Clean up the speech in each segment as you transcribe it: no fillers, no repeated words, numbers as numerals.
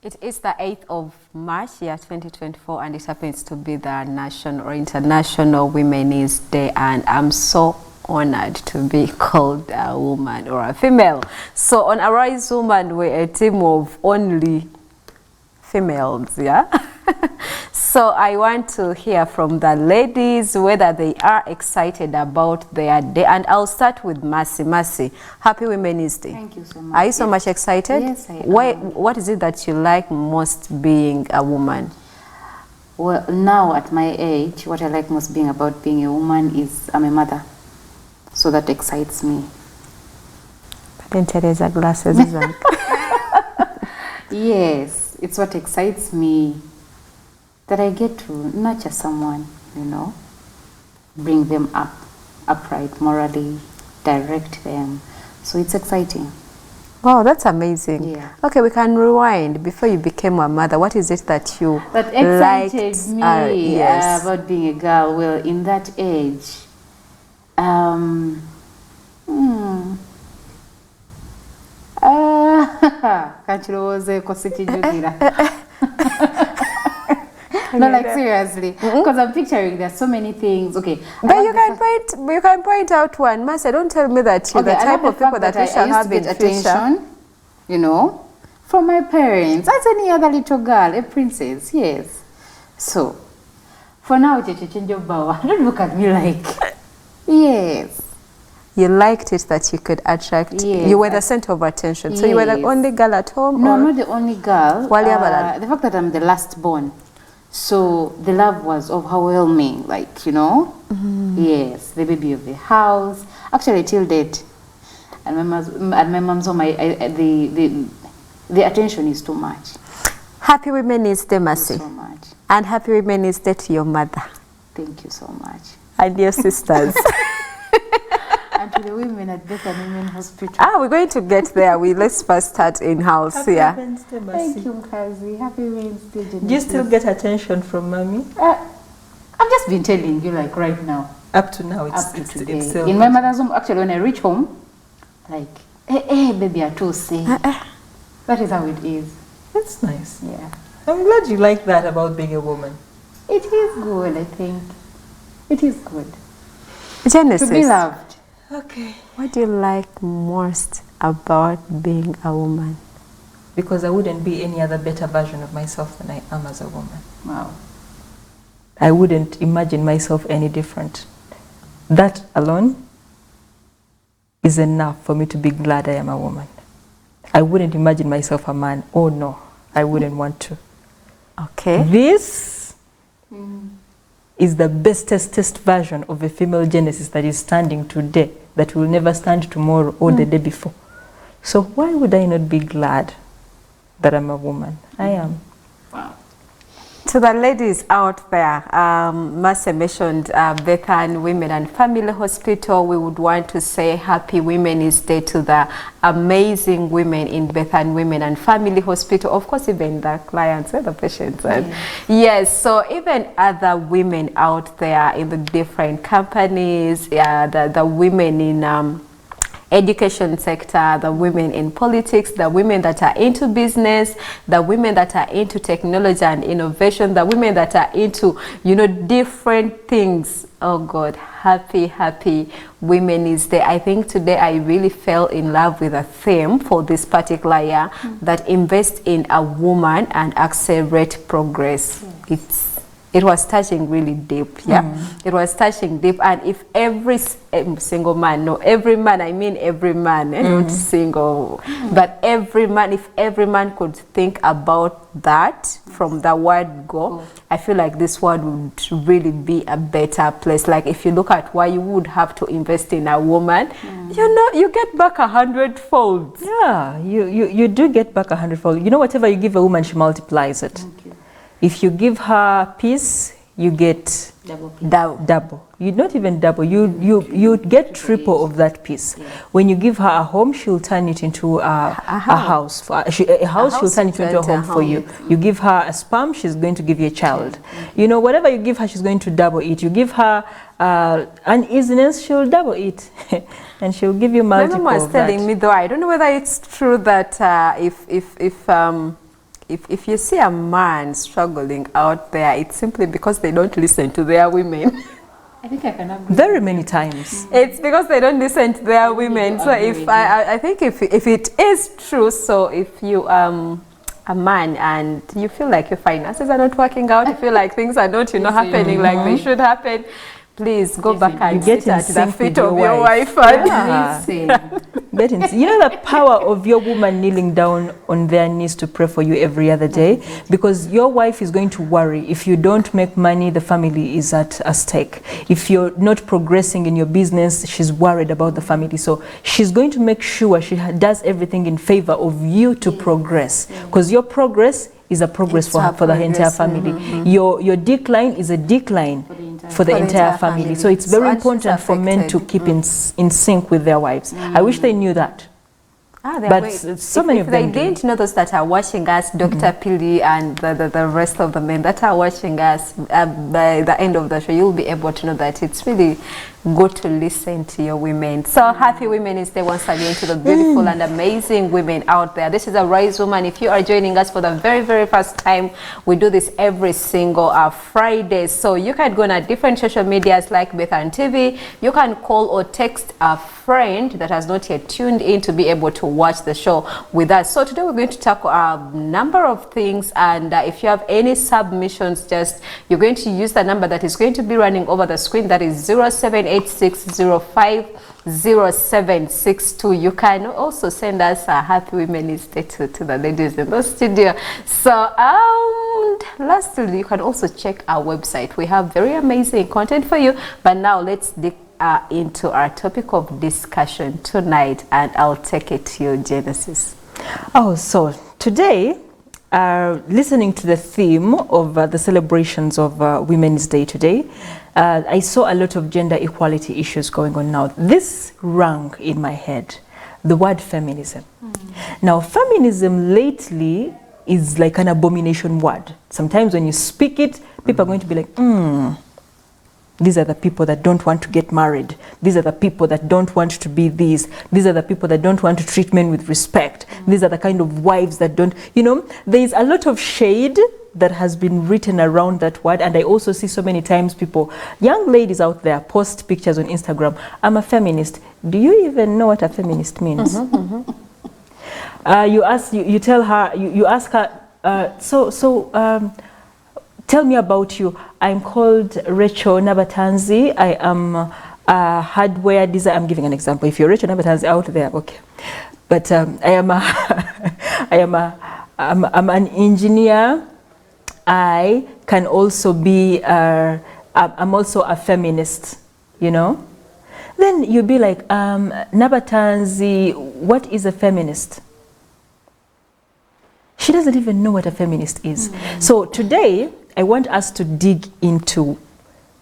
It is the 8th of March, year 2024, and it happens to be the National or International Women's Day, and I'm so honored to be called a woman or a female. So on Arise Woman, we're a team of only females, yeah? So I want to hear from the ladies whether they are excited about their day, and I'll start with Mercy. Mercy, happy Women's Day. Thank you so much. Are you so much excited? Yes, I am. What is it that you like most being a woman? Well, now at my age, what I like most about being a woman is I'm a mother. So that excites me. Then Teresa glasses, isn't it? Yes, it's what excites me, that I get to nurture someone, you know, bring them up, upright, morally, direct them. So it's exciting. Wow, that's amazing. Yeah. Okay, we can rewind. Before you became a mother, what is it that you That excited liked, me yes. about being a girl? Well, in that age, no, like seriously, because I'm picturing there's so many things. Okay, but you can point out one. Mercy, don't tell me that you're the type of people that we shall have in attention, you know, from my parents, as any other little girl, a princess. Yes. So, for now, don't look at me like, yes. You liked it that you could attract. Yes, you were the center of attention. So you were the only girl at home? No, or? not the only girl. The fact that I'm the last born. So the love was overwhelming, like, you know. Yes, the baby of the house. Actually, till date. And my mom's home, the attention is too much. Happy Women's Day, Mercy. Thank you so much. And happy Women's Day to your mother. Thank you so much. And your sisters. And to the women at Redefining Hospital. We're going to get there. Let's first start in-house here. Thank you, Kazi. Happy Wednesday. Do you still get attention from mommy? I've just been telling you, like, right now. Up to now, it's still in my mother's home. Actually, when I reach home, like, hey, baby, I too say. That is how it is. That's nice. Yeah. I'm glad you like that about being a woman. It is good, I think. It is good. Genesis. To be loved. Okay. What do you like most about being a woman? Because I wouldn't be any other better version of myself than I am as a woman. Wow. I wouldn't imagine myself any different. That alone is enough for me to be glad I am a woman. I wouldn't imagine myself a man. Oh no, I wouldn't want to. Okay. This is the bestest version of a female Genesis that is standing today, that will never stand tomorrow or the day before. So why would I not be glad that I'm a woman? I am. Wow. To the ladies out there, Mercy mentioned Bethany Women and Family Hospital. We would want to say Happy Women's Day to the amazing women in Bethany Women and Family Hospital. Of course, even the clients and the patients. Yes, so even other women out there in the different companies, the women in education sector, the women in politics, the women that are into business, the women that are into technology and innovation, the women that are into, you know, different things. Oh God, happy Women's Day. I think today I really fell in love with a theme for this particular year, that invest in a woman and accelerate progress. It was touching really deep, It was touching deep, and if every single man, no, every man, I mean every man, not single, but every man, if every man could think about that from the word go, I feel like this world would really be a better place. Like if you look at why you would have to invest in a woman, you know, you get back 100-fold. Yeah, you do get back 100-fold. You know, whatever you give a woman, she multiplies it. If you give her peace, you get double. You not even double. You get triple of that peace. Yeah. When you give her a home, she'll turn it into a house. She'll turn it into a home for you. You give her a sperm, she's going to give you a child. You know, whatever you give her, she's going to double it. You give her uneasiness, she'll double it. And she'll give you multiple. My mom was telling me, though, I don't know whether it's true that if you see a man struggling out there, it's simply because they don't listen to their women. I think I can agree. Very many times. It's because they don't listen to their women. So if I think if it is true, so if you a man and you feel like your finances are not working out, you feel like things are not happening like they should happen, please go back and sit at the feet of your wife. Get in. You know the power of your woman kneeling down on their knees to pray for you every other day, because your wife is going to worry if you don't make money. The family is at stake. If you're not progressing in your business, she's worried about the family. So she's going to make sure she does everything in favor of you to progress, because your progress is a progress for the entire family. Your decline is a decline for the entire family. So it's very important for men to keep in sync with their wives. I wish they knew that. But so many of them if they didn't know those that are watching us, Dr. Pili and the rest of the men that are watching us, by the end of the show, you'll be able to know that it's really good to listen to your women. So happy Women's Day once again to the beautiful and amazing women out there. This is a Rise Woman. If you are joining us for the very, very first time, we do this every single Friday. So you can go on our different social medias like Bethan TV. You can call or text a friend that has not yet tuned in to be able to watch the show with us. So today we're going to tackle a number of things, and if you have any submissions, you're going to use the number that is going to be running over the screen, that is 0786050762. You can also send us a happy Women's Day to the ladies in the studio. So lastly, you can also check our website. We have very amazing content for you. But now let's dig into our topic of discussion tonight, and I'll take it to you, Genesis. So today, listening to the theme of the celebrations of Women's Day today, I saw a lot of gender equality issues going on now. This rang in my head, the word feminism. Now, feminism lately is like an abomination word. Sometimes when you speak it, people are going to be like, these are the people that don't want to get married. These are the people that don't want to be these. These are the people that don't want to treat men with respect. These are the kind of wives that don't, there is a lot of shade that has been written around that word. And I also see so many times people, young ladies out there, post pictures on Instagram. I'm a feminist. Do you even know what a feminist means? You ask her, tell me about you. I'm called Rachel Nabatanzi. I am a hardware designer. I'm giving an example. If you're Rachel Nabatanzi out there, okay. But I'm an engineer. I can also be, I'm also a feminist, Then you'll be like, Nabatanzi, what is a feminist? She doesn't even know what a feminist is. So today, I want us to dig into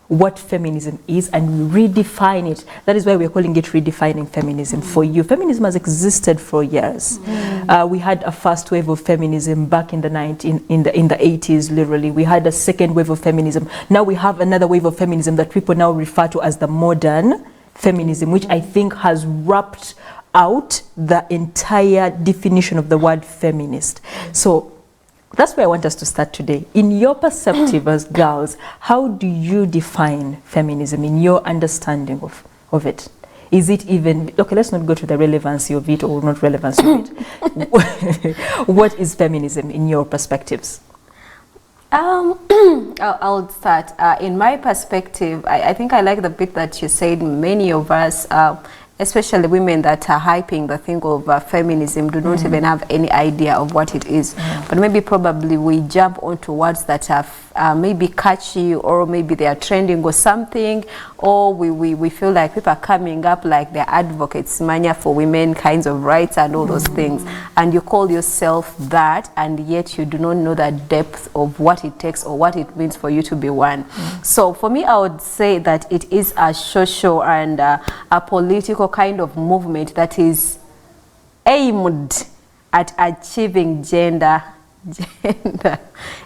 what feminism is and redefine it. That is why we're calling it Redefining Feminism for you. Feminism has existed for years. We had a first wave of feminism back in the 80s, literally. We had a second wave of feminism. Now we have another wave of feminism that people now refer to as the modern feminism, which I think has wrapped out the entire definition of the word feminist. So that's where I want us to start today. In your perspective as girls, how do you define feminism in your understanding of it? Is it even, okay, let's not go to the relevancy of it or not relevancy of it. What is feminism in your perspectives? I'll start. In my perspective, I think I like the bit that you said. Many of us, especially women that are hyping the thing of feminism, do not even have any idea of what it is. But maybe probably we jump onto words that are maybe catchy, or maybe they are trending or something, or we feel like people are coming up like they're advocates, mania for women kinds of rights and all those things. And you call yourself that, and yet you do not know the depth of what it takes or what it means for you to be one. So for me, I would say that it is a social and a political kind of movement that is aimed at achieving gender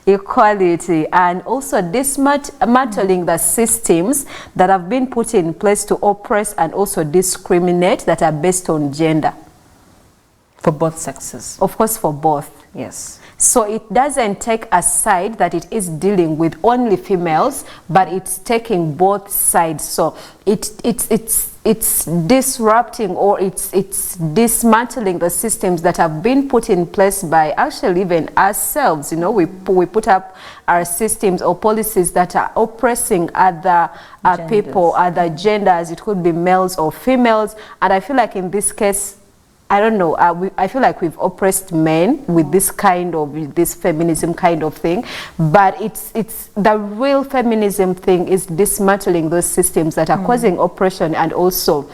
equality, and also dismantling the systems that have been put in place to oppress and also discriminate that are based on gender. For both sexes. Of course, for both. Yes. So it doesn't take a side that it is dealing with only females, but it's taking both sides. So it's disrupting, or it's dismantling the systems that have been put in place by actually even ourselves. You know, we put up our systems or policies that are oppressing other people, other genders. It could be males or females. And I feel like in this case, I don't know, I feel like we've oppressed men with this feminism kind of thing, but it's the real feminism thing is dismantling those systems that are causing oppression, and also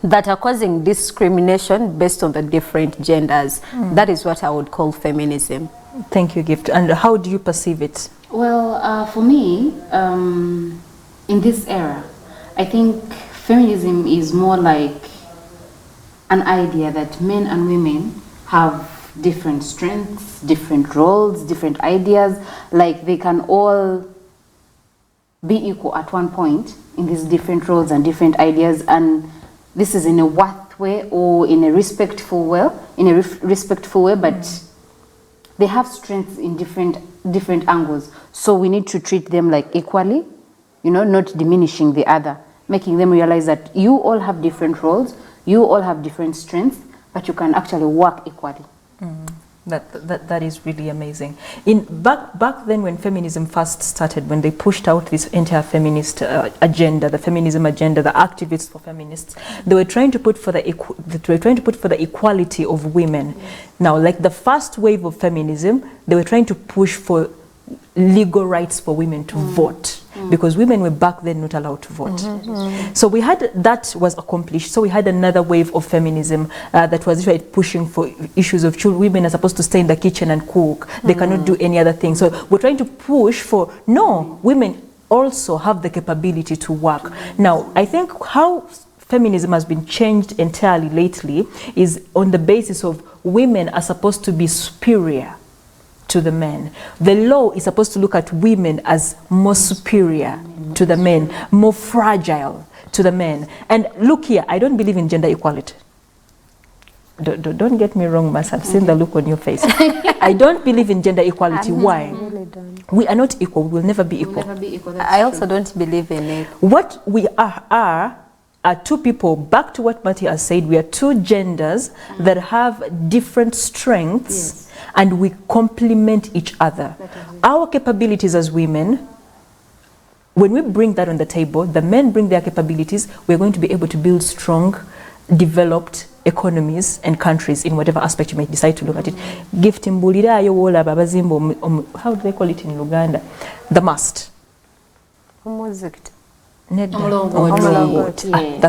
that are causing discrimination based on the different genders. That is what I would call feminism. Thank you, Gift. And how do you perceive it? Well, for me, in this era, I think feminism is more like an idea that men and women have different strengths, different roles, different ideas, like they can all be equal at one point in these different roles and different ideas, and this is in a worth way or in a respectful way, but they have strengths in different angles. So we need to treat them like equally, you know, not diminishing the other, making them realize that you all have different roles, you all have different strengths, but you can actually work equally. That is really amazing. Back then, when feminism first started, when they pushed out this entire feminist agenda, the feminism agenda, the activists for feminists, they were trying to put for the equality of women. Now, like the first wave of feminism, they were trying to push for legal rights for women to vote, because women were back then not allowed to vote. So we had, that was accomplished. So we had another wave of feminism that was pushing for issues of children. Women are supposed to stay in the kitchen and cook. They cannot do any other thing. So we're trying to push for, no, women also have the capability to work. Now, I think how feminism has been changed entirely lately is on the basis of women are supposed to be superior to the men. The law is supposed to look at women as more superior to the men, more fragile to the men. And look here, I don't believe in gender equality. Don't get me wrong, Mas. I've seen the look on your face. I don't believe in gender equality. Why? Really don't. We are not equal. We will never be equal. I also don't believe in it. What we are two people. Back to what Matty has said, we are two genders that have different strengths, and we complement each other. Our capabilities as women, when we bring that on the table, the men bring their capabilities, we're going to be able to build strong, developed economies and countries in whatever aspect you may decide to look at it. Gift mbulirayo wola babazimbo, how do they call it in Luganda? The must. That's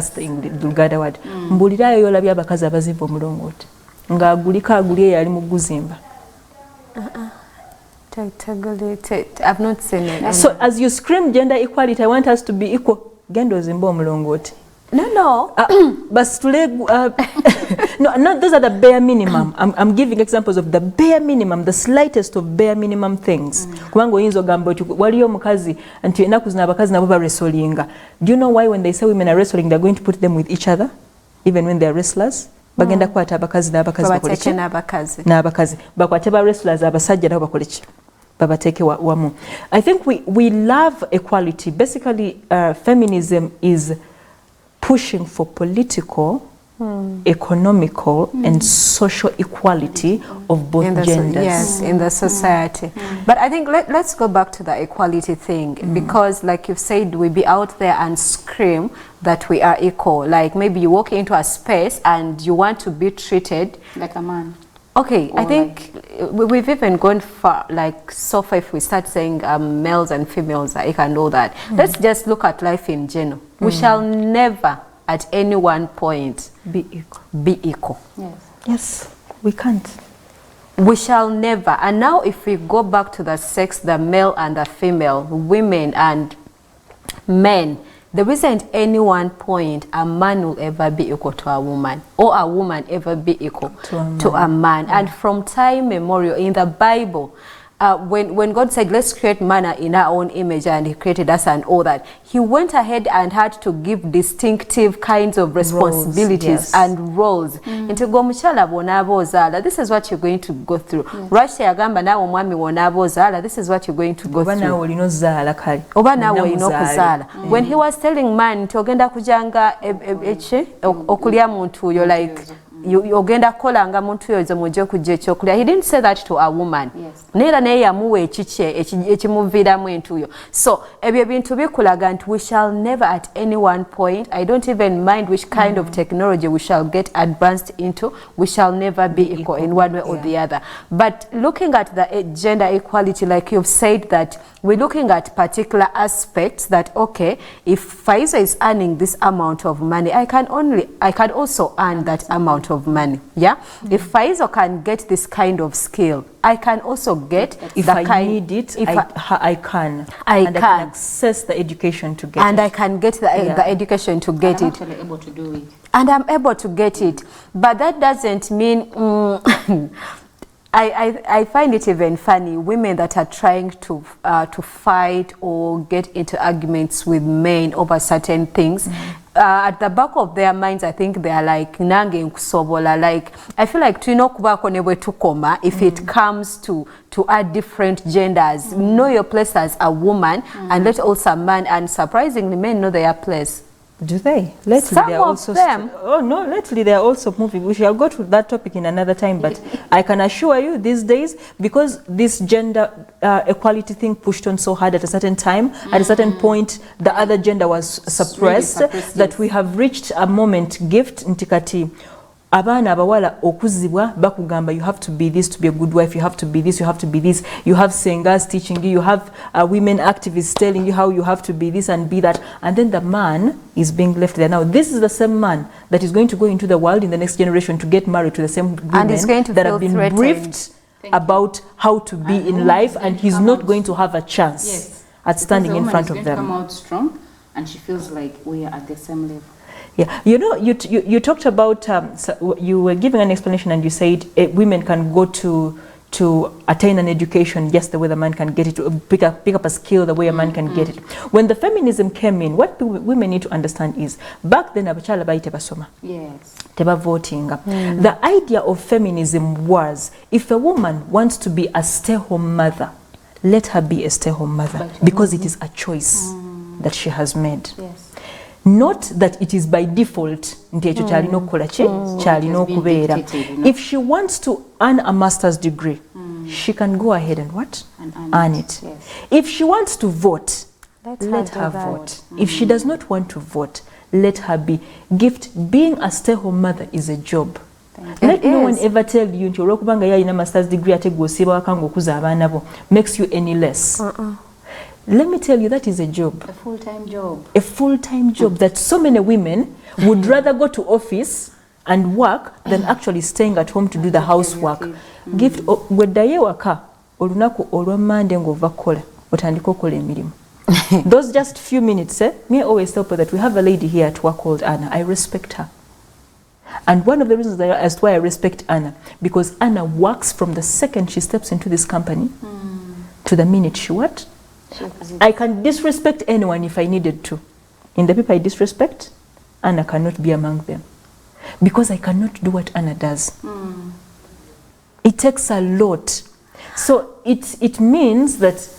the Luganda word. Mbulirayo yola bya bakazi abazimbo mulongoti. Nga agulika agulie yali mu guzimba. I've not seen it. So as you scream gender equality, I want us to be equal. Gendo zimbo mulongoti. No. But no, those are the bare minimum. I'm giving examples of the bare minimum, the slightest of bare minimum things. Kubango yinzo gambo waliyo mukazi anti enaku zina abakazi nabo ba wrestlinga. Do you know why when they say women are wrestling, they're going to put them with each other, even when they're wrestlers? Bagenda kwata abakazi n'abakazi bakolechi n'abakazi bakwate ba wrestlers abasajja nabo bakolechi babateke wamu. I think we love equality. Basically, feminism is pushing for political, economical, and social equality of both genders. Yes, in the society. But I think let's go back to the equality thing, because like you've said, we be out there and scream that we are equal. Like maybe you walk into a space and you want to be treated like a man. Okay, I think we've even gone far, like so far if we start saying males and females are equal and all that. Let's just look at life in general. We shall never at any one point Be equal. Yes, we can't. We shall never. And now if we go back to the sex, the male and the female, women and men, there isn't any one point a man will ever be equal to a woman, or a woman ever be equal to a man. And from time memorial in the Bible, when God said, let's create man in our own image, and he created us and all that, he went ahead and had to give distinctive kinds of responsibilities and roles. Into gomuchala bonabozala, this is what you're going to go through. Russia yagamba nawe omwami bonabozala, this is what you're going to go through. Oba nawe olina okuzaala. When he was telling man nti ogenda kujanga okulya muntu, you're like, ogenda kola nga muntu yozo mujje kujje ekyokulya. He didn't say that to a woman. Neera naye yamuwa ekimuviramu entuyo. So ebyo bintu bikulaga nti we shall never at any one point, I don't even mind which kind of technology we shall get advanced into, we shall never be equal in one way or the other. But looking at the gender equality, like you've said, that we're looking at particular aspects that, okay, if Faiza is earning this amount of money, I can also earn that amount of money. Yeah. If Faiza can get this kind of skill, I can also get if the I kind, need it, if I can. I and can. I can access the education to get and it. I can get the education to get I'm it. actually able to do it. And I'm able to get it. But that doesn't mean I find it even funny, women that are trying to fight or get into arguments with men over certain things. At the back of their minds, I think they are like, nange nkusobola. Like, I feel like tulina okubako ne bwe tukoma if it comes to our different genders. Know your place as a woman, and let also a man, and surprisingly men know their place. Do they? Lately, Some they are of also them. oh no, lately they are also moving. We shall go to that topic in another time, but I can assure you these days, because this gender equality thing pushed on so hard at a certain time, at a certain point the other gender was suppressed, Really suppressed, that yes. we have reached a moment, gift ntikati. Abaana abawala okuzibwa bakugamba you have to be this to be a good wife, you have to be this, you have to be this, you have singers teaching you, you have women activists telling you how you have to be this and be that, and then the man is being left there. Now this is the same man that is going to go into the world in the next generation to get married to the same women is going to that feel have been threatened. briefed about how to be in life, and he's not going to have a chance at standing in front of them. Because the woman is going to come out strong, and she feels like we are at the same level. Yeah, you know, you talked about, so you were giving an explanation and you said women can go to attain an education, yes, the way the man can get it, to pick up a skill the way a man can get it. When the feminism came in, what women need to understand is, back then abachala baite basoma. Yes. Teba voting. The idea of feminism was, if a woman wants to be a stay-home mother, let her be a stay-home mother, because it is a choice that she has made. Yes. Not that it is by default. If she wants to earn a master's degree, she can go ahead and what? Earn it. Yes. If she wants to vote, let her vote. If she does not want to vote, let her be. Gift, being a stay-home mother is a job. Let no one ever tell you nti olwokubanga yalina master's degree ate gw'osiiba waka ng'okuza abaana bo makes you any less. Let me tell you, that is a job. A full-time job. A full-time job that so many women would rather go to office and work than actually staying at home to do the housework. Gift, weddayo waka olunaku olwa Monday ng'ova kukola otandika okukola emirimu. Those just few minutes, me always tell people that we have a lady here at work called Anna. I respect her. And one of the reasons as to why I respect Anna, because Anna works from the second she steps into this company to the minute she what? I can disrespect anyone if I needed to. In the people I disrespect, Anna cannot be among them. Because I cannot do what Anna does. It takes a lot. So it means that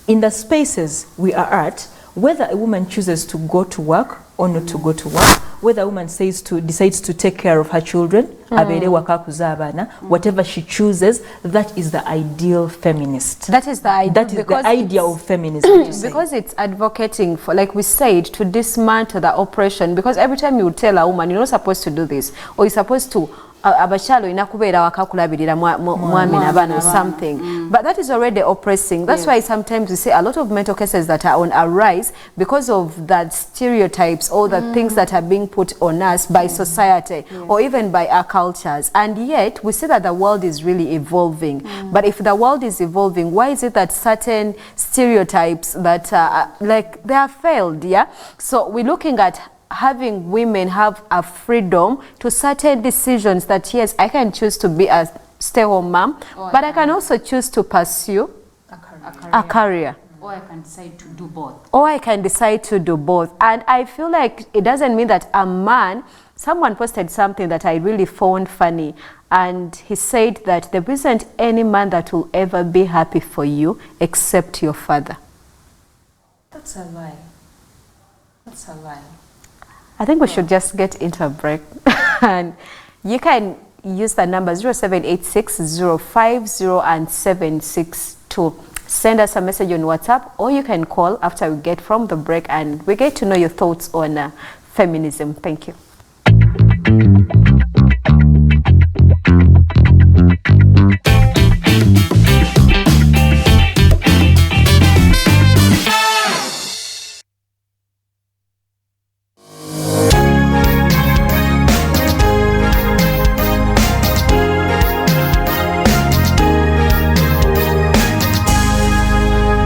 in the spaces we are at, whether a woman chooses to go to work or not to go to work, whether a woman decides to take care of her children, whatever she chooses, that is the ideal feminist. That is the idea. That is the idea of feminism. Because it's advocating for, like we said, to dismantle the oppression. Because every time you tell a woman, you're not supposed to do this, or you're supposed to abashalo inakubeera wakakulabirira mwami n'abaana or something, but that is already oppressing. That's why sometimes we see a lot of mental cases that are on a rise because of that stereotypes or the things that are being put on us by society or even by our cultures. And yet we see that the world is really evolving. But if the world is evolving, why is it that certain stereotypes that like they are failed? So we're looking at having women have a freedom to certain decisions that, yes, I can choose to be a stay-home mom, but I can also choose to pursue a career. Or I can decide to do both. Or I can decide to do both. And I feel like it doesn't mean that a man, someone posted something that I really found funny, and he said that there isn't any man that will ever be happy for you except your father. That's a lie. That's a lie. I think we should just get into a break. And you can use the number 0786 050 and 762. Send us a message on WhatsApp, or you can call after we get from the break and we get to know your thoughts on feminism. Thank you.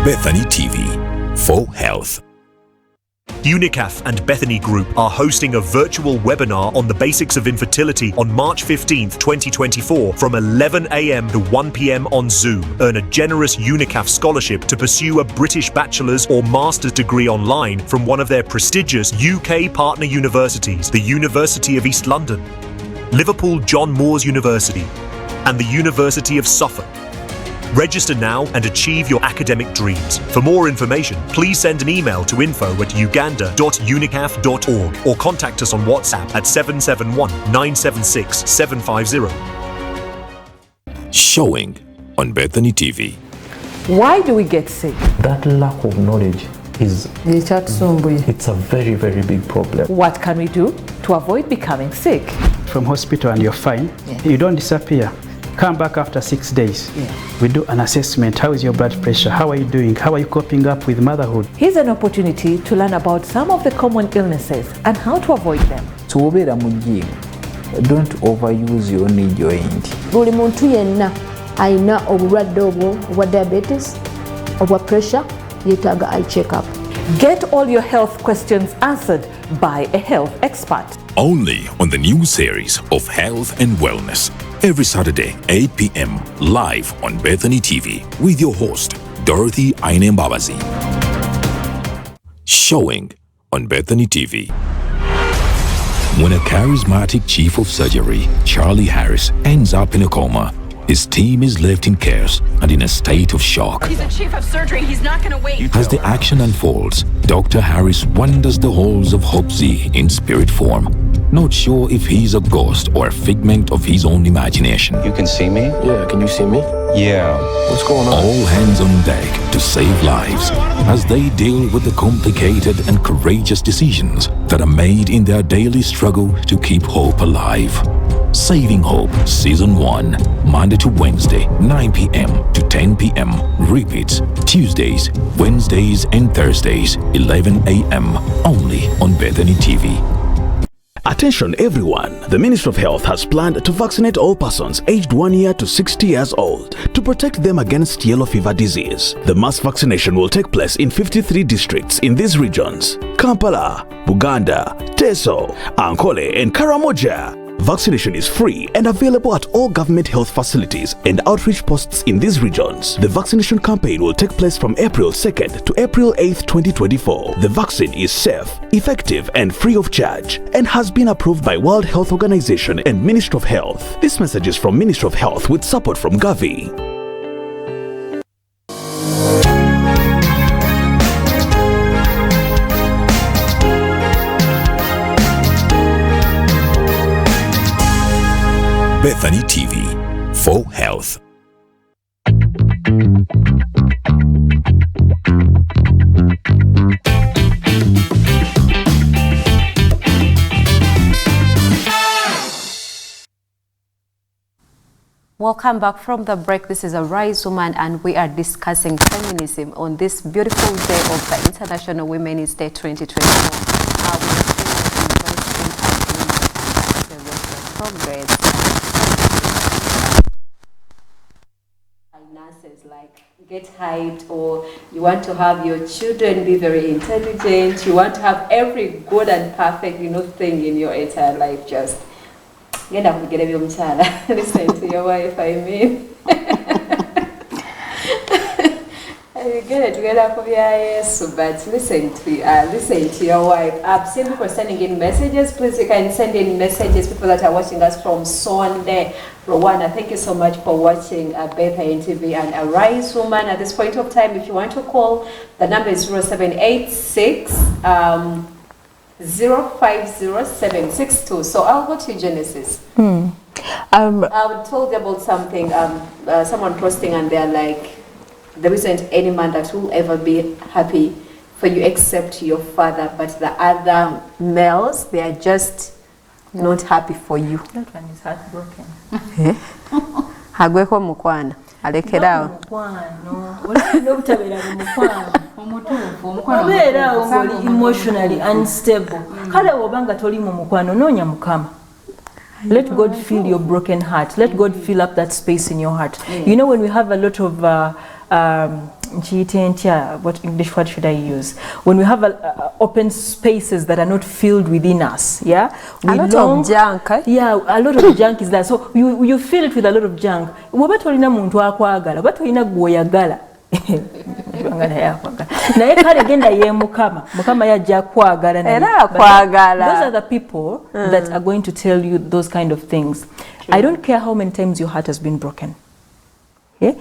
Bethany TV for Health. UNICAF and Bethany Group are hosting a virtual webinar on the basics of infertility on March 15th, 2024 from 11 a.m. to 1 p.m. on Zoom. Earn a generous UNICAF scholarship to pursue a British bachelor's or master's degree online from one of their prestigious UK partner universities, the University of East London, Liverpool John Moores University, and the University of Suffolk. Register now and achieve your academic dreams. For more information, please send an email to info@uganda.unicaf.org or contact us on WhatsApp at 771-976-750. Showing on Bethany TV. Why do we get sick? That lack of knowledge is it's a very, very big problem. What can we do to avoid becoming sick? From hospital and you're fine, you don't disappear. Come back after 6 days. We do an assessment. How is your blood pressure? How are you doing? How are you coping up with motherhood? Here's an opportunity to learn about some of the common illnesses and how to avoid them. Don't overuse your knee joint. Buli muntu yenna aina obulwadde obwa diabetes, obwa pressure, yetaaga eye check-up. Get all your health questions answered by a health expert. Only on the new series of Health and Wellness. Every Saturday, 8 p.m. live on Bethany TV with your host, Dorothy Ainembabazi. Showing on Bethany TV. When a charismatic chief of surgery, Charlie Harris, ends up in a coma, his team is left in chaos and in a state of shock. He's a chief of surgery. He's not going to wait. As the action unfolds, Dr. Harris wanders the halls of Hope Z in spirit form, not sure if he's a ghost or a figment of his own imagination. You can see me? Yeah, can you see me? Yeah. What's going on? All hands on deck to save lives as they deal with the complicated and courageous decisions that are made in their daily struggle to keep hope alive. Saving Hope Season 1, Monday to Wednesday, 9 p.m. to 10 p.m. Repeats Tuesdays, Wednesdays and Thursdays, 11 a.m. only on Bethany TV. Attention everyone, the Ministry of Health has planned to vaccinate all persons aged 1 year to 60 years old to protect them against yellow fever disease. The mass vaccination will take place in 53 districts in these regions: Kampala, Buganda, Teso, Ankole and Karamoja. Vaccination is free and available at all government health facilities and outreach posts in these regions. The vaccination campaign will take place from April 2nd to April 8th, 2024. The vaccine is safe, effective and free of charge and has been approved by World Health Organization and Ministry of Health. This message is from Ministry of Health with support from Gavi. Bethany TV for Health. Welcome back from the break. This is Arise Woman and we are discussing feminism on this beautiful day of the International Women's Day 2024. success, like get hyped, or you want to have your children be very intelligent, you want to have every good and perfect, thing in your entire life. Just listen to your wife, I mean. You get it together for but listen to your wife. I've seen people sending in messages. Please, you can send in messages. People that are watching us from Sunday, Rwanda, thank you so much for watching Beth TV and Arise Woman. At this point of time, if you want to call, the number is 0786 050762. So I'll go to Genesis. I told you about something. Someone posting, and they're like, there isn't any man that will ever be happy for you except your father, but the other males, they are just not happy for you. That one is heartbroken. Hagweko mukwana alekerawo. Obeerawo ng'oli emotionally unstable. Kale wobanga toli mu mukwano noonya Mukama. Let God fill your broken heart. Let God fill up that space in your heart. You know, when we have a lot of what English word should I use? When we have open spaces that are not filled within us, yeah? A lot of junk. Yeah, a lot of junk is there. So you fill it with a lot of junk. Woba tolina muntu akwagala, oba tolina gwoyagala. Naye kale genda ye Mukama yajja kwagala naye. Those are the people that are going to tell you those kind of things. I don't care how many times your heart has been broken. Yeah?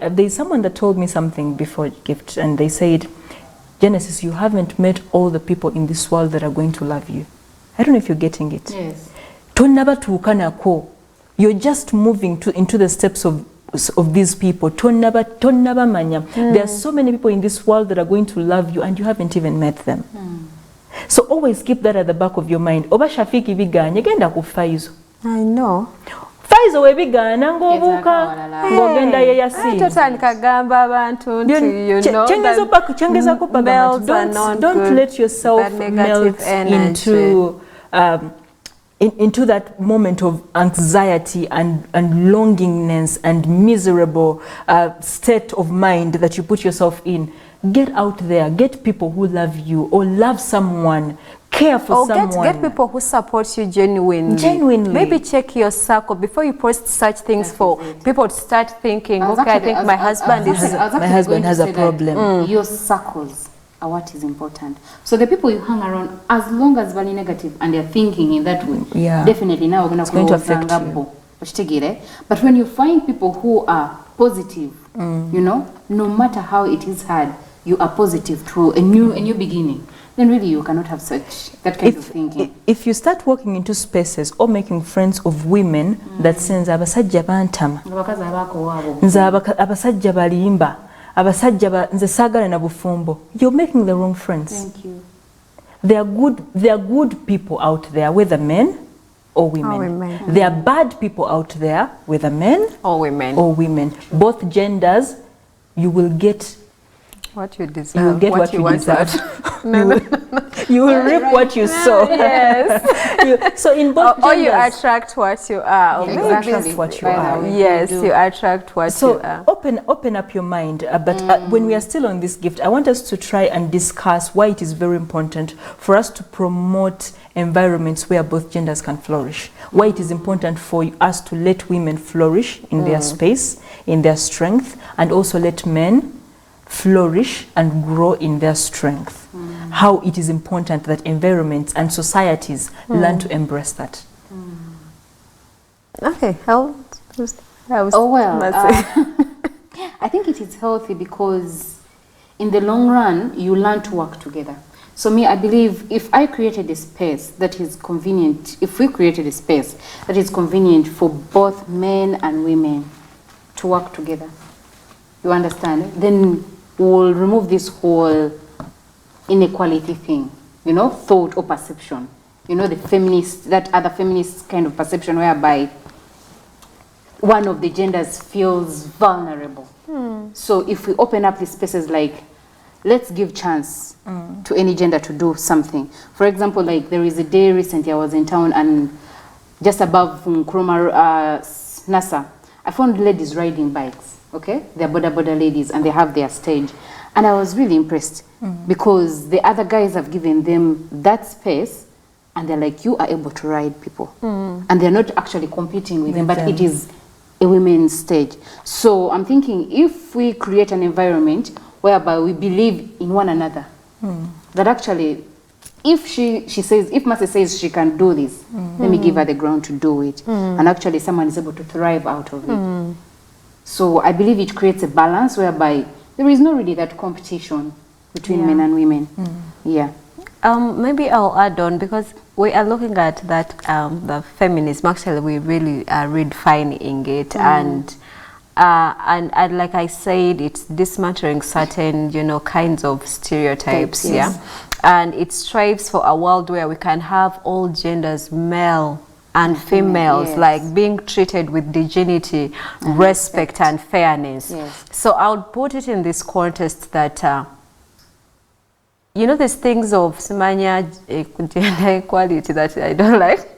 There's someone that told me something before gift, and they said, Genesis, you haven't met all the people in this world that are going to love you. I don't know if you're getting it. Yes. You're just moving into the steps of these people. There are so many people in this world that are going to love you, and you haven't even met them. So always keep that at the back of your mind. Oba Shafiki biganye genda ku Faizo. I know. Faizo webigana ngobuka ngogenda ye yasi. Totandika gamba abantu nti chengeza ko pagament. Don't let yourself melt into that moment of anxiety and longingness and miserable state of mind that you put yourself in. Get out there, get people who love you or love someone, care for someone. Get people who support you genuinely. Maybe check your circle before you post such things for people to start thinking, okay, I think my husband has a problem. Your circles are what is important. So the people you hang around, as long as very negative and they're thinking in that way, definitely now we're going to affect you. But when you find people who are positive, no matter how it is hard, you are positive to a new beginning, then really you cannot have that kind of thinking. If you start walking into spaces or making friends of women that sends abasajja bantama, nze abasajja balimba, abasajja nze saagala na bufumbo, you're making the wrong friends. Thank you. There are good people out there, whether men or women. There are bad people out there, whether men or women. Both genders, you will get what you deserve. You will get what you deserve. You will reap what you sow. Yes. So in both genders, or you attract what you are. Or exactly what you are. Yes, you attract what you are. Open up your mind. But when we are still on this gift, I want us to try and discuss why it is very important for us to promote environments where both genders can flourish. Why it is important for us to let women flourish in their space, in their strength, and also let men flourish and grow in their strength. How it is important that environments and societies learn to embrace that. Okay, I think it is healthy because in the long run you learn to work together. So I believe if I created a space that is convenient, if we created a space that is convenient for both men and women to work together, you understand, then we'll remove this whole inequality thing, thought or perception, that other feminist kind of perception whereby one of the genders feels vulnerable. So if we open up these spaces, like, let's give chance to any gender to do something. For example, like there is a day recently I was in town, and just above Nkrumah NASA, I found ladies riding bikes, okay? They're border ladies and they have their stage. And I was really impressed because the other guys have given them that space and they're like, you are able to ride people. And they're not actually competing with them, but it is a women's stage. So I'm thinking if we create an environment whereby we believe in one another, that actually, if she says, if Mercy says she can do this, let me give her the ground to do it. And actually someone is able to thrive out of it. So I believe it creates a balance whereby there is not really that competition between men and women. Yeah. Maybe I'll add on, because we are looking at that, the feminism, actually we really are redefining it, and like I said, it's dismantling certain, you know, kinds of stereotypes, and it strives for a world where we can have all genders, male and females, like being treated with dignity, respect and fairness. So I would put it in this context that you know, these things of semanya gender equality that I don't like,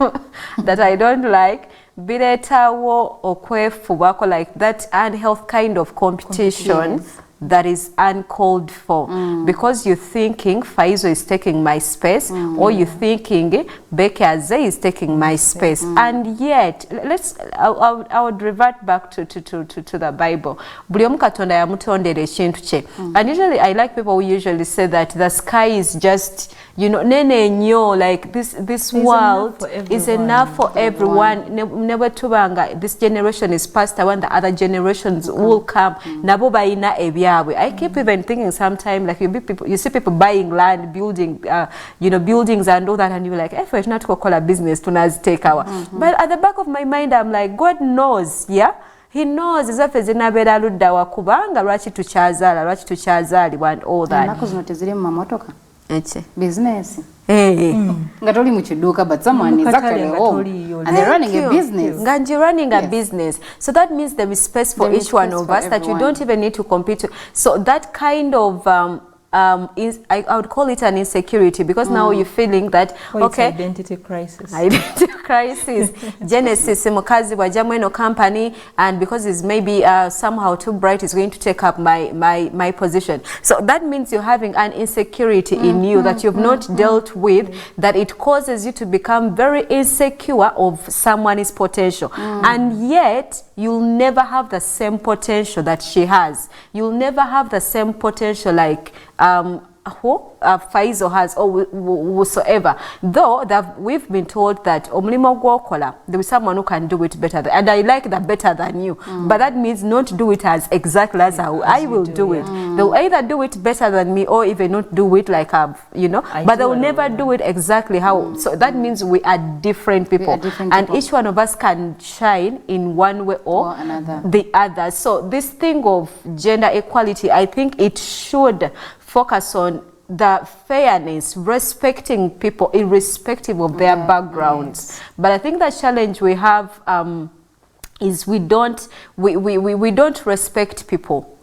that I don't like, biretawo okwefubako, like that unhealthy kind of competition that is uncalled for, because you're thinking Faizo is taking my space, or you're thinking Becky Azay is taking my space, and yet I would revert back to the Bible. And usually I like people who usually say that the sky is just, you know, like this world is enough for everyone. Never tubanga, this generation is past when the other generations will come. Nabo baina ebya. I keep even thinking sometimes, like you see people buying land, building, you know, buildings and all that, and you're like, if it's not call a business, to take our. But at the back of my mind, I'm like, God knows, He knows as if it's in a better ludawa kubanga, rachi to chazali, and all that. Business. Ngatoli muchiduka, but someone is actually home and they're running a business. And you're running a business. So that means there is space for each one of us, that you don't even need to compete. So that kind of I would call it an insecurity, because now you're feeling that, okay, identity crisis. Identity crisis. Genesis, mukazi wa jamweno company, and because it's maybe somehow too bright, is going to take up my position. So that means you're having an insecurity in you that you've not dealt with, that it causes you to become very insecure of someone's potential. And yet you'll never have the same potential that she has. You'll never have the same potential like Faizo has, or whatsoever. Though that we've been told that there is someone who can do it better, and I like that better than you. But that means not do it as exactly as how I will do it. They'll either do it better than me, or even not do it like you know. But they'll never do it exactly how. So that means we are different people, and each one of us can shine in one way or the other. So this thing of gender equality, I think it should focus on the fairness, respecting people irrespective of their backgrounds. But I think the challenge we have is we don't respect people.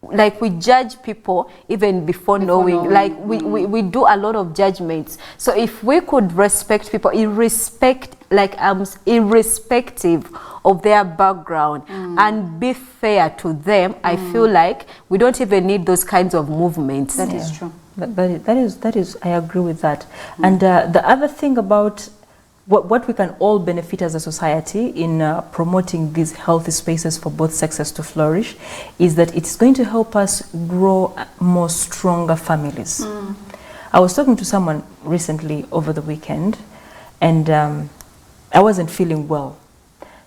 Like we judge people even before knowing. Like we do a lot of judgments. So if we could respect people irrespective of their background and be fair to them, I feel like we don't even need those kinds of movements. That is true. That is, I agree with that. And the other thing about what we can all benefit as a society in promoting these healthy spaces for both sexes to flourish is that it's going to help us grow more stronger families. I was talking to someone recently over the weekend, and I wasn't feeling well.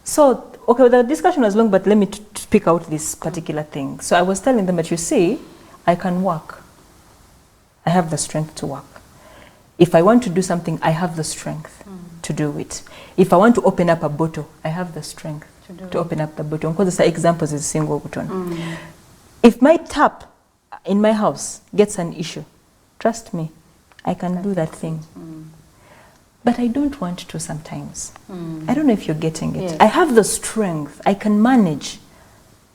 So, okay, the discussion was long, but let me pick out this particular thing. So I was telling them that, you see, I can work. I have the strength to work. If I want to do something, I have the strength to do it. If I want to open up a bottle, I have the strength to open up the bottle. Because the examples is single button. If my tap in my house gets an issue, trust me, I can do that thing. But I don't want to sometimes. I don't know if you're getting it. Yes. I have the strength, I can manage,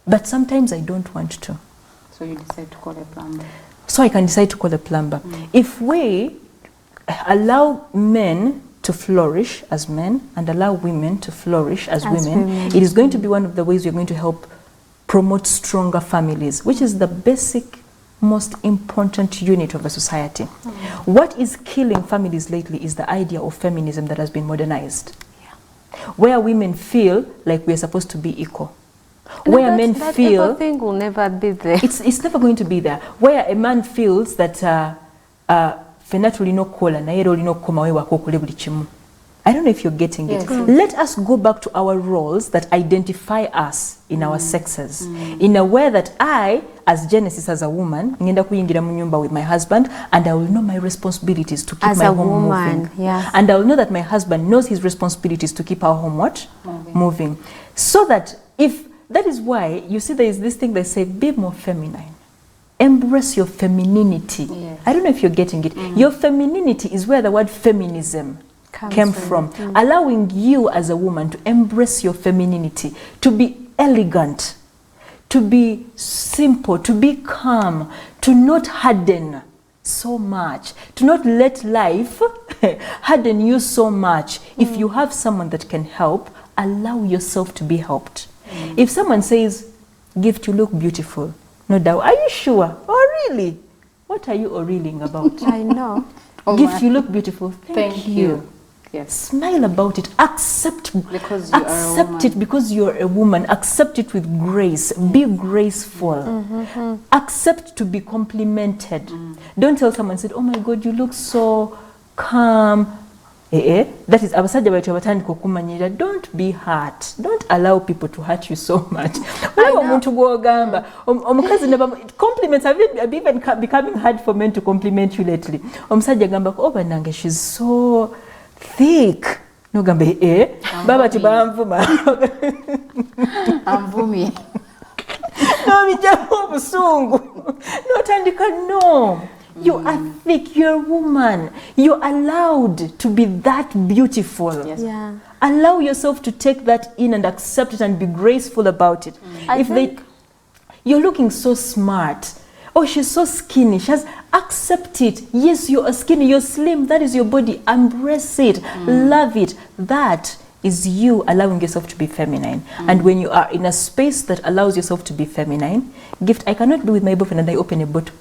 but sometimes I don't want to. So you decide to call a plumber. So I can decide to call a plumber. If we allow men to flourish as men and allow women to flourish as women, it is going to be one of the ways we're going to help promote stronger families, which is the basic, most important unit of a society. What is killing families lately is the idea of feminism that has been modernized, where women feel like we're supposed to be equal. Where men feel that thing will never be there. It's never going to be there. Where a man feels that I don't know if you're getting it. Let us go back to our roles that identify us in our sexes. In a way that I, as Genesis, as a woman, ngenda kuyingira mu nyumba with my husband, and I will know my responsibilities to keep as my a home woman, moving. yes. And I will know that my husband knows his responsibilities to keep our home what? Moving. So that that is why you see there is this thing they say, be more feminine. Embrace your femininity. Yes. I don't know if you're getting it. Your femininity is where the word feminism came from. Allowing you as a woman to embrace your femininity, to be elegant, to be simple, to be calm, to not harden so much, to not let life harden you so much. If you have someone that can help, allow yourself to be helped. If someone says, Gift, you look beautiful, no doubt. Are you sure? Oh, really? What are you reeling about? I know. Gift, you look beautiful. Thank you. Yes. Smile about it. Accept it because you're a woman. Accept it with grace. Be graceful. Accept to be complimented. Don't tell someone, said, oh my God, you look so calm. That is abasajja baitu abatandika okumanyira. Don't be hurt. Don't allow people to hurt you so much. Omuntu gwogamba omukazi compliments have even becoming hard for men to compliment you lately. Omusajja gamba oh banange she's so thick. No gambe baba tibanvuma. Amvumi. No bijamu obusungu. No tandika no. You are thick, you're a woman. You're allowed to be that beautiful. Yes. Yeah. Allow yourself to take that in and accept it and be graceful about it. You're looking so smart. Oh, she's so skinny. Accept it. Yes, you are skinny, you're slim. That is your body. Embrace it. Love it. That is you allowing yourself to be feminine. And when you are in a space that allows yourself to be feminine, Gift, I cannot be with my boyfriend and I open a bottle.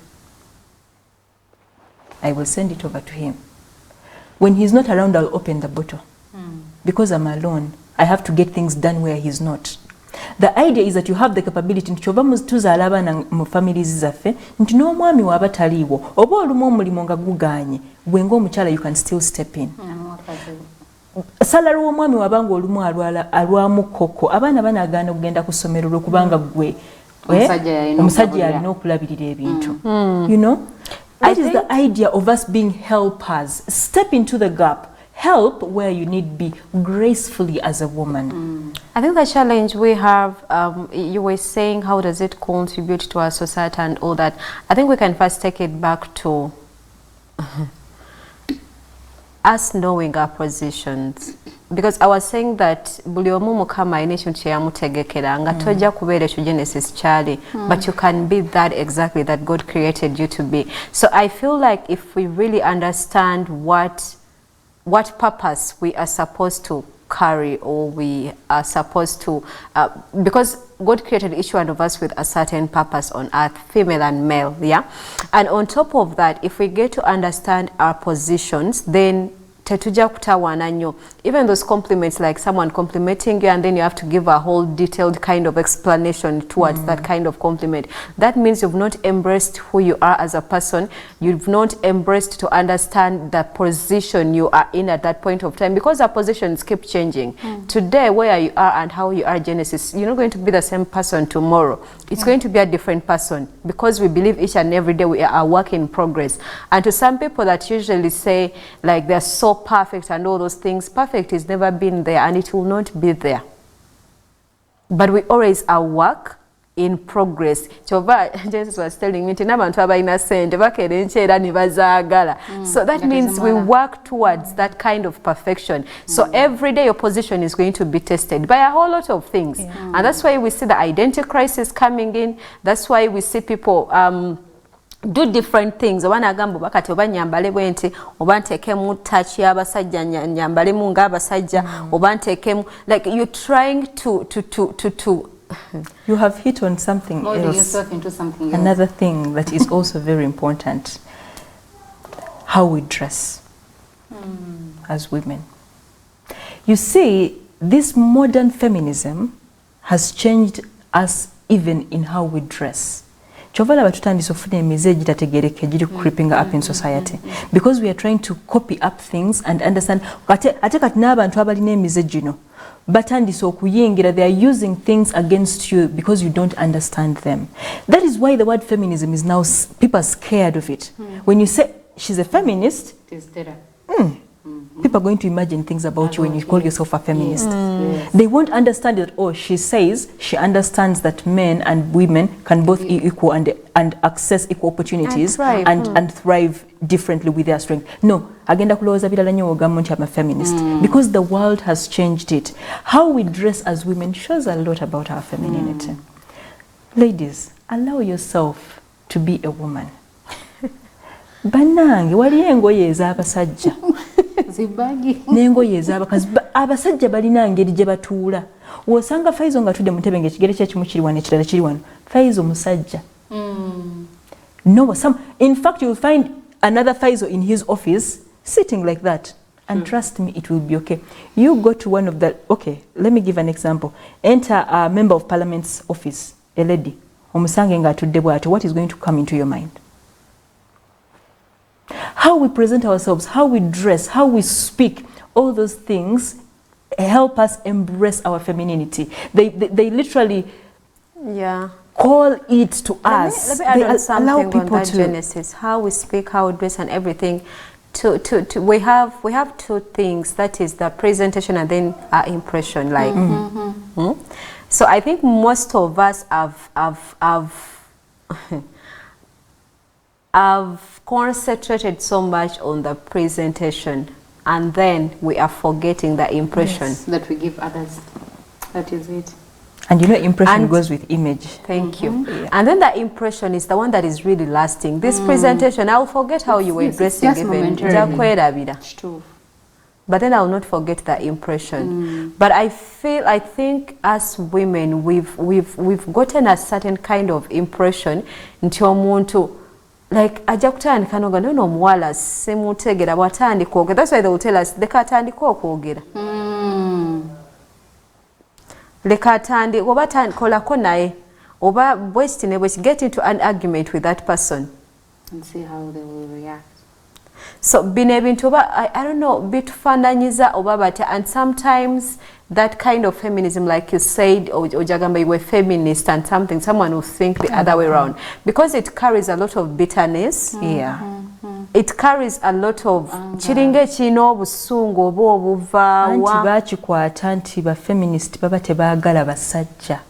I will send it over to him. When he's not around, I'll open the bottle. Because I'm alone, I have to get things done where he's not. The idea is that you have the capability to tuzaala abaana mu families zaffe nti n'omwami waba taliiwo oba olumu omulimu nga guganye gwenga omukyala you can still step in. Salary w'omwami wabanga olumu alwamu koko abaana banagaana okugenda ku ssomero lwokubanga gwe omusajja yalina okulabirira ebintu. You know? That is the idea of us being helpers. Step into the gap. Help where you need be gracefully as a woman. I think the challenge we have, you were saying, how does it contribute to our society and all that? I think we can first take it back to us knowing our positions. Because I was saying that buli omu mukama ine ekintu kyeyamutegekera nga tojja kubeera ekyo Genesis kyali, but you can be that exactly that God created you to be. So I feel like if we really understand what purpose we are supposed to carry, or we are supposed to, because God created each one of us with a certain purpose on earth, female and male, yeah? And on top of that, if we get to understand our positions, then tetuja kutawana nnyo. Even those compliments, like someone complimenting you and then you have to give a whole detailed kind of explanation towards that kind of compliment. That means you've not embraced who you are as a person. You've not embraced to understand the position you are in at that point of time, because our positions keep changing. Today, where you are and how you are, Genesis, you're not going to be the same person tomorrow. It's going to be a different person, because we believe each and every day we are a work in progress. And to some people that usually say like they're so perfect and all those things, perfect is never been there and it will not be there. But we always are work in progress. Jesus was telling me, so that means we work towards that kind of perfection. So every day your position is going to be tested by a whole lot of things. And that's why we see the identity crisis coming in. That's why we see people do different things. Oba nagamba bakati oba nyambale bwenti oba ntekemu touch y'abasajja nyambalemu ng'abasajja oba ntekemu, like you're trying to you have hit on something Molding else. yourself into something Another thing that is also very important, how we dress as women. You see, this modern feminism has changed us even in how we dress. Chovala batutandise ofuna emize egitategereka egiri creeping up in society because we are trying to copy up things and understand. Ate kati n'abantu abalina emize gino batandise okuyingira, they are using things against you because you don't understand them. That is why the word feminism is now, people are scared of it. When you say she's a feminist, people are going to imagine things about you when you call yourself a feminist. Yes. They won't understand that, oh, she says she understands that men and women can both be equal and access equal opportunities and thrive differently with their strength. No, agenda kulowooza birala nnyo ogamba nti I'm a feminist because the world has changed it. How we dress as women shows a lot about our femininity. Ladies, allow yourself to be a woman. Banange waliyo engoye ez'abasajja n'engoye ez'abakazi. Abasajja balina ngeri gye batuula. Wosanga Faizo nga tudde mu ntebe ng'ekigere kye kimu kiri wano ekirala kiri wano. Faizo musajja. No, in fact, you'll find another Faizo in his office sitting like that. And trust me, it will be okay. You go to one of the, okay, let me give an example. Enter a member of parliament's office, a lady. Omusange nga atudde bw'atyo, what is going to come into your mind? How we present ourselves, how we dress, how we speak, all those things help us embrace our femininity. They literally call it to us. Let me add allow something people on that to genesis. How we speak, how we dress, and everything. We have two things. That is the presentation and then our impression. Like, so I think most of us have concentrated so much on the presentation, and then we are forgetting the impression that we give others. That is it. And you know, impression goes with image. Thank you. Yeah. And then the impression is the one that is really lasting. This presentation, I'll forget how you were dressing even. But then I'll not forget the impression. But I think as women, we've gotten a certain kind of impression into omuntu. Like ajja kutandika noga no omuwala simutegera bwatandika okwogera. That's why they will tell us leka atandika okwogera. Leka atandika oba kolako naye oba bwesti ne bwesti, get into an argument with that person and see how they will react. So bino ebintu oba I don't know bitufaananyiza oba batya, and sometimes that kind of feminism, like you said, ojagamba you were feminist and something, someone will think the other way around because it carries a lot of bitterness. It carries a lot of chiringe chino obusungu oba obuvaawa. Anti bakikwata nti ba feminist baba tebaagala basajja.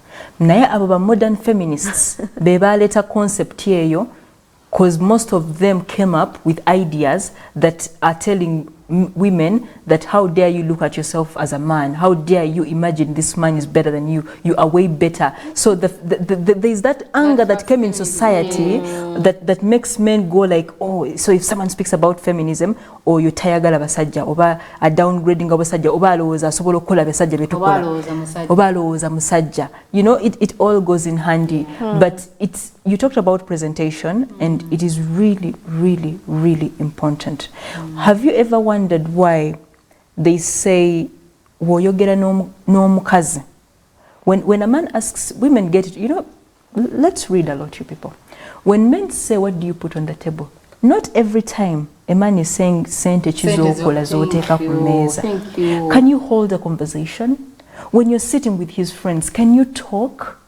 Naye abo ba modern feminists be baleeta concept eyo, because most of them came up with ideas that are telling women that how dare you look at yourself as a man, how dare you imagine this man is better than you, you are way better. So there's that anger that came in society that makes men go like, oh, so if someone speaks about feminism, or you tayagala basajja oba a downgrading abasajja oba alowooza asobola okukola basajja betukola oba alowooza musajja, you know, it all goes in handy. But it's, you talked about presentation, and it is really, really, really important. Have you ever wondered why they say woyogera n'omukazi? When a man asks, women get it, you know, let's read a lot, you people. When men say, what do you put on the table? Not every time a man is saying sente chizokola zoteeka ku meza. Can you hold a conversation? When you're sitting with his friends, can you talk?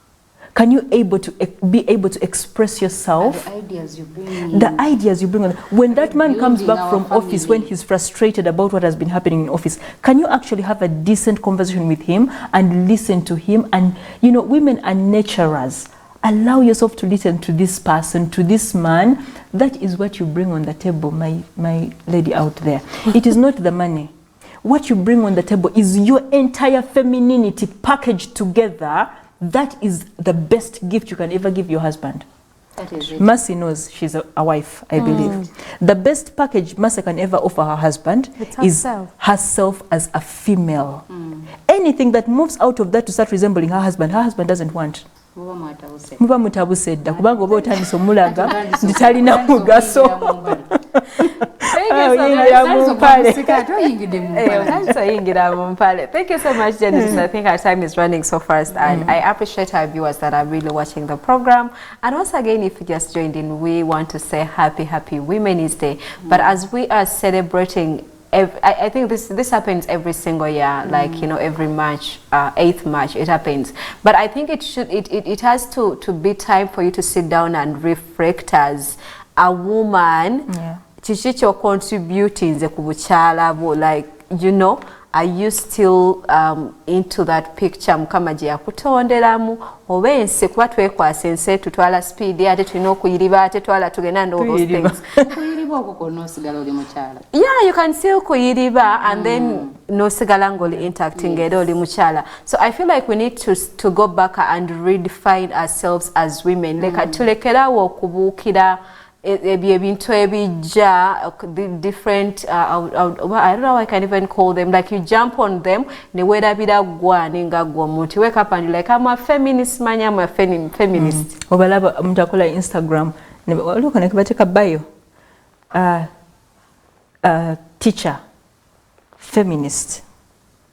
Can you be able to express yourself? The ideas you bring in. The ideas you bring on. When that man comes back from office, when he's frustrated about what has been happening in office, can you actually have a decent conversation with him and listen to him? And, you know, women are naturers. Allow yourself to listen to this person, to this man. That is what you bring on the table, my lady out there. It is not the money. What you bring on the table is your entire femininity packaged together. That is the best gift you can ever give your husband. That is it. Mercy knows she's a wife, I believe. The best package Mercy can ever offer her husband is herself as a female. Anything that moves out of that to start resembling her husband doesn't want. Muba mutabuse dda kubanga oba otandise omulaga nti talina mugaso. Thank you so much, Genesis. I think our time is running so fast, and I appreciate our viewers that are really watching the program. And once again, if you just joined in, we want to say happy Women's Day. But as we are celebrating, I think this happens every single year, like, you know, every March, 8th March, it happens. But I think it has to be time for you to sit down and reflect as a woman. Chichi cho contributing ze kubuchala bo, like, you know, are you still into that picture mukama je yakutonderamu obense kuba twekwasa ense tutwala speed ate tulina okuyiriba ate twala tugenda and all those things. Kuyiriba okwo nosigala oli mukyala. Yeah, you can still kuyiriba and then nosigala ngoli intact ngere oli mukyala. So I feel like we need to go back and redefine ourselves as women. Like tulekerawo okubuukira ebintu ebijja different I don't know how I can even call them, like you jump on them ne werabira gwa ninga gwa muti wake up and like I'm a feminist manya, I'm a feminist. Obalaba omuntu akola Instagram ne oluka ne kubateka bio teacher feminist.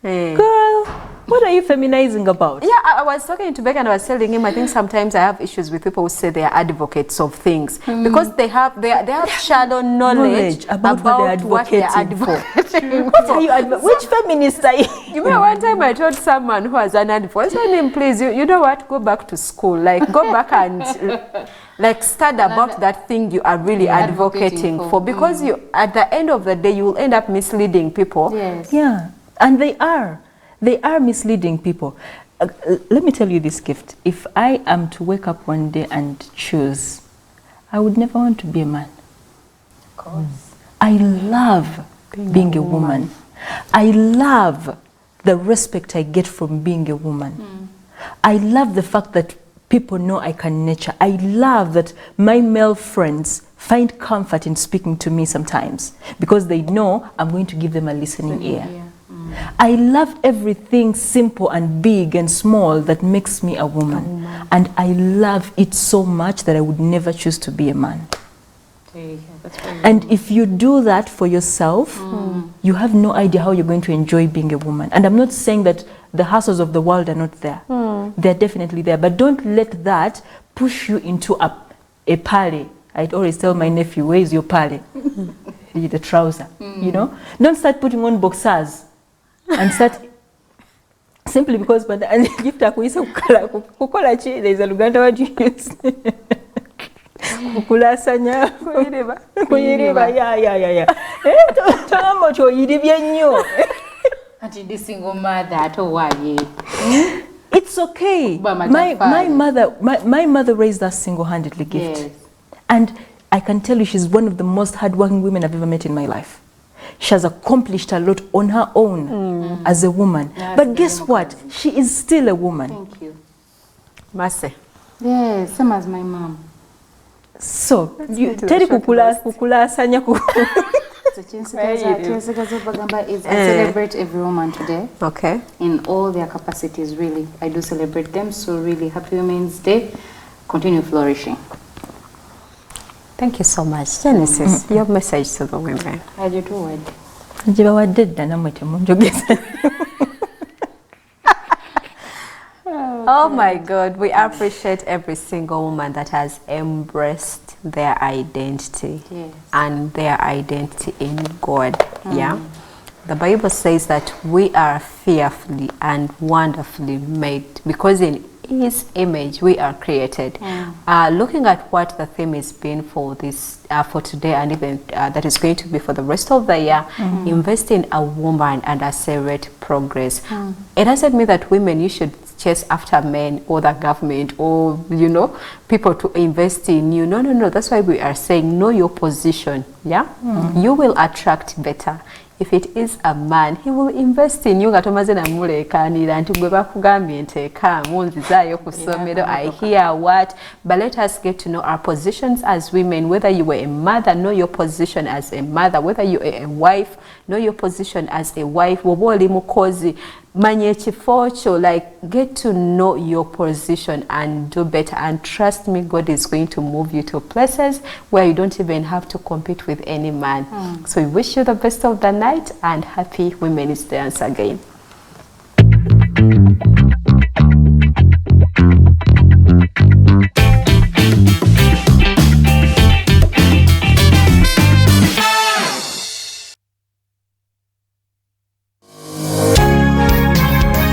Girl, what are you feminizing about? Yeah, I was talking to Beck and I was telling him I think sometimes I have issues with people who say they are advocates of things because they have shallow knowledge about what they are advocating. What are you which feminist are you? You know, one time I told someone who was an advocate, I told him, please, you know what, go back to school, like go back and like study about that thing you are really advocating for, because you at the end of the day you will end up misleading people. Yes. Yeah, and they are misleading people. Let me tell you this gift. If I am to wake up one day and choose, I would never want to be a man. Of course. I love being a woman. I love the respect I get from being a woman. I love the fact that people know I can nurture. I love that my male friends find comfort in speaking to me sometimes because they know I'm going to give them a listening ear. I love everything simple and big and small that makes me a woman. And I love it so much that I would never choose to be a man. And if you do that for yourself, you have no idea how you're going to enjoy being a woman. And I'm not saying that the hassles of the world are not there. They're definitely there. But don't let that push you into a pale. I'd always tell my nephew, where is your pale? The trouser, you know? Don't start putting on boxers. And start simply because but and gift akuisa kukola chi, there is a Luganda word you use. Kukulasanya kuyiriba yeah. Tamo cho yiribye nnyo. Ati ndi single mother ato waye. It's okay. My mother raised us single-handedly, gift. Yes. And I can tell you she's one of the most hardworking women I've ever met in my life. She has accomplished a lot on her own as a woman. Yes, but guess what? She is still a woman. Thank you. Mercy. Yes, same as my mom. So, you tell kukula sanya I celebrate every woman today. Okay. In all their capacities, really. I do celebrate them. So really, happy Women's Day. Continue flourishing. Thank you so much. Genesis, your message to the women. I do too. Oh my God, we appreciate every single woman that has embraced their identity and their identity in God. Yeah. The Bible says that we are fearfully and wonderfully made because in His image we are created. Looking at what the theme has been for this for today and even that is going to be for the rest of the year, invest in a woman and accelerate progress. It doesn't mean that women you should chase after men or the government or you know people to invest in you. No. That's why we are saying know your position. Yeah, you will attract better If it is a man, he will invest in you. Ngatomaze na mulekanira nti gwe bakugambye nteeka munzizaayo ku ssomero. I hear what, but let us get to know our positions as women. Whether you were a mother, know your position as a mother. Whether you are a wife, know your position as a wife. Woba oli mukozi, manya ekifo kyo, like get to know your position and do better. And trust me, God is going to move you to places where you don't even have to compete with any man. So we wish you the best of the night and happy Women's Day once again.